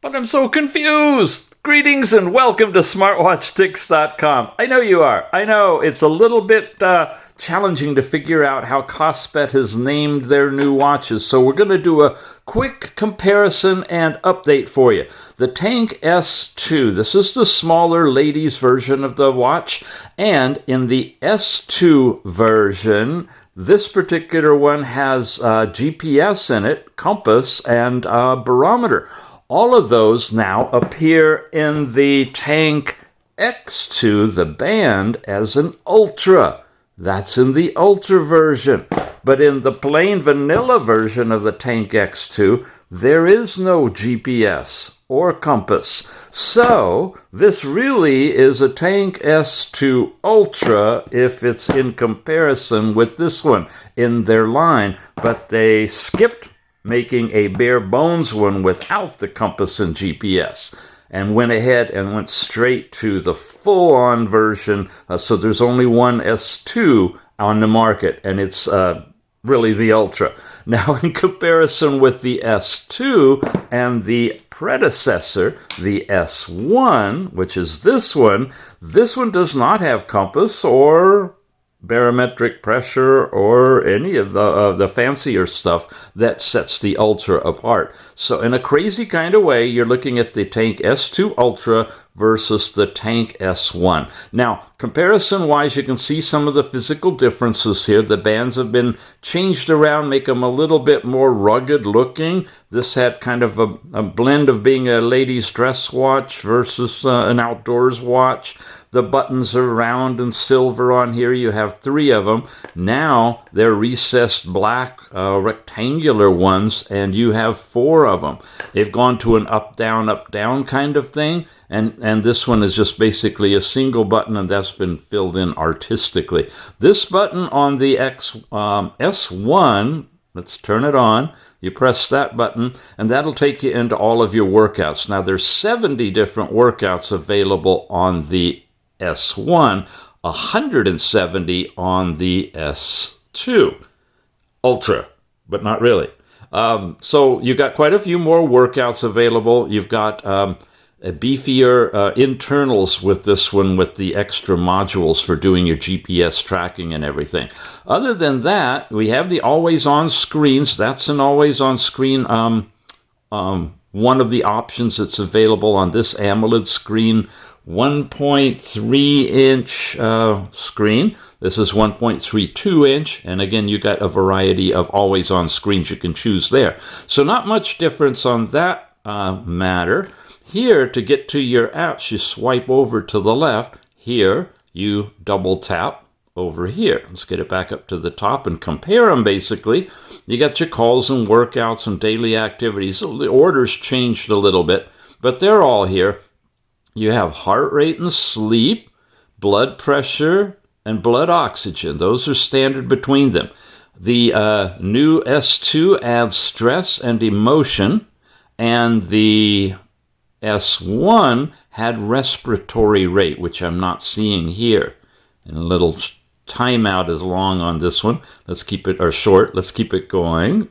But I'm so confused. Greetings and welcome to smartwatchtics.com. I know you are. I know it's a little bit challenging to figure out how Kospet has named their new watches. So we're going to do a quick comparison and update for you. The Tank S2, this is the smaller ladies version of the watch. And in the S2 version, this particular one has GPS in it, compass, and barometer. All of those now appear in the Tank X2, the band, as an Ultra. That's in the Ultra version. But in the plain vanilla version of the Tank X2, there is no GPS or compass. So this really is a Tank S2 Ultra if it's in comparison with this one in their line. But they skipped making a bare bones one without the compass and GPS, and went ahead and went straight to the full-on version. So there's only one S2 on the market, and it's really the Ultra. Now, in comparison with the S2 and the predecessor, the S1, which is this one does not have compass or barometric pressure or any of the fancier stuff that sets the Ultra apart. So in a crazy kind of way, you're looking at the Tank S2 Ultra versus the Tank S1. Now, comparison-wise, you can see some of the physical differences here. The bands have been changed around, make them a little bit more rugged looking. This had kind of a blend of being a ladies' dress watch versus an outdoors watch. The buttons are round and silver on here. You have 3 of them. Now they're recessed black rectangular ones, and you have 4 of them. They've gone to an up, down kind of thing. And this one is just basically a single button, and that's been filled in artistically. This button on the S1, let's turn it on. You press that button, and that'll take you into all of your workouts. Now, there's 70 different workouts available on the S1, 170 on the S2 Ultra, but not really. So you've got quite a few more workouts available. You've got beefier internals with this one, with the extra modules for doing your GPS tracking and everything. Other than that, we have the always-on screens. That's an always-on screen. One of the options that's available on this AMOLED screen, 1.3-inch screen. This is 1.32-inch, and again, you got a variety of always-on screens you can choose there. So not much difference on that matter. Here, to get to your apps, you swipe over to the left. Here, you double tap over here. Let's get it back up to the top and compare them, basically. You got your calls and workouts and daily activities. So the order's changed a little bit, but they're all here. You have heart rate and sleep, blood pressure, and blood oxygen. Those are standard between them. The new S2 adds stress and emotion, and the S1 had respiratory rate, which I'm not seeing here. And a little timeout is long on this one. Let's keep it, or short, let's keep it going.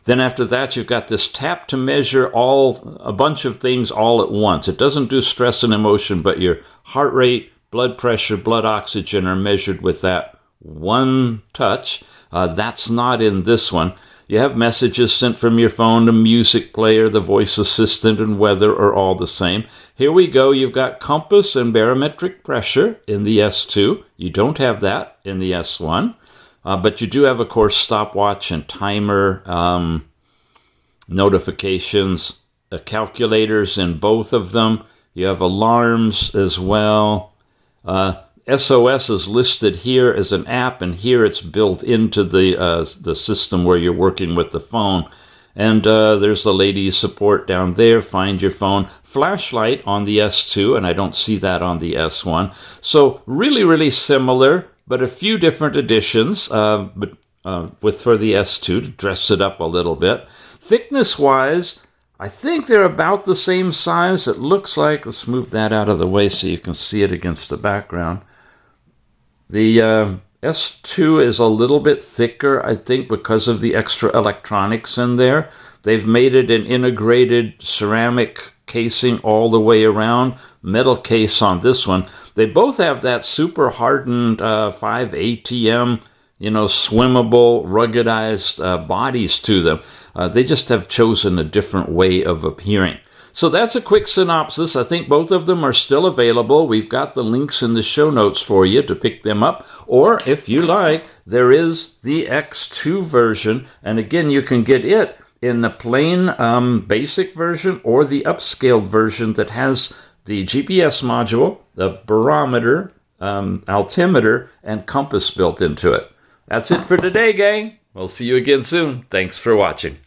Then after that, you've got this tap to measure a bunch of things all at once. It doesn't do stress and emotion, but your heart rate, blood pressure, blood oxygen are measured with that one touch. That's not in this one. You have messages sent from your phone, the music player, the voice assistant, and weather are all the same. Here we go. You've got compass and barometric pressure in the S2. You don't have that in the S1. But you do have, of course, stopwatch and timer, notifications, calculators in both of them. You have alarms as well. SOS is listed here as an app, and here it's built into the system where you're working with the phone. And there's the ladies support down there. Find your phone. Flashlight on the S2, and I don't see that on the S1. So really, really similar, but a few different additions for the S2 to dress it up a little bit. Thickness-wise, I think they're about the same size. It looks like, let's move that out of the way so you can see it against the background. The S2 is a little bit thicker, I think, because of the extra electronics in there. They've made it an integrated ceramic casing all the way around, metal case on this one. They both have that super hardened 5 ATM, swimmable, ruggedized bodies to them. They just have chosen a different way of appearing. So that's a quick synopsis. I think both of them are still available. We've got the links in the show notes for you to pick them up. Or if you like, there is the X2 version. And again, you can get it in the plain basic version or the upscaled version that has the GPS module, the barometer, altimeter, and compass built into it. That's it for today, gang. We'll see you again soon. Thanks for watching.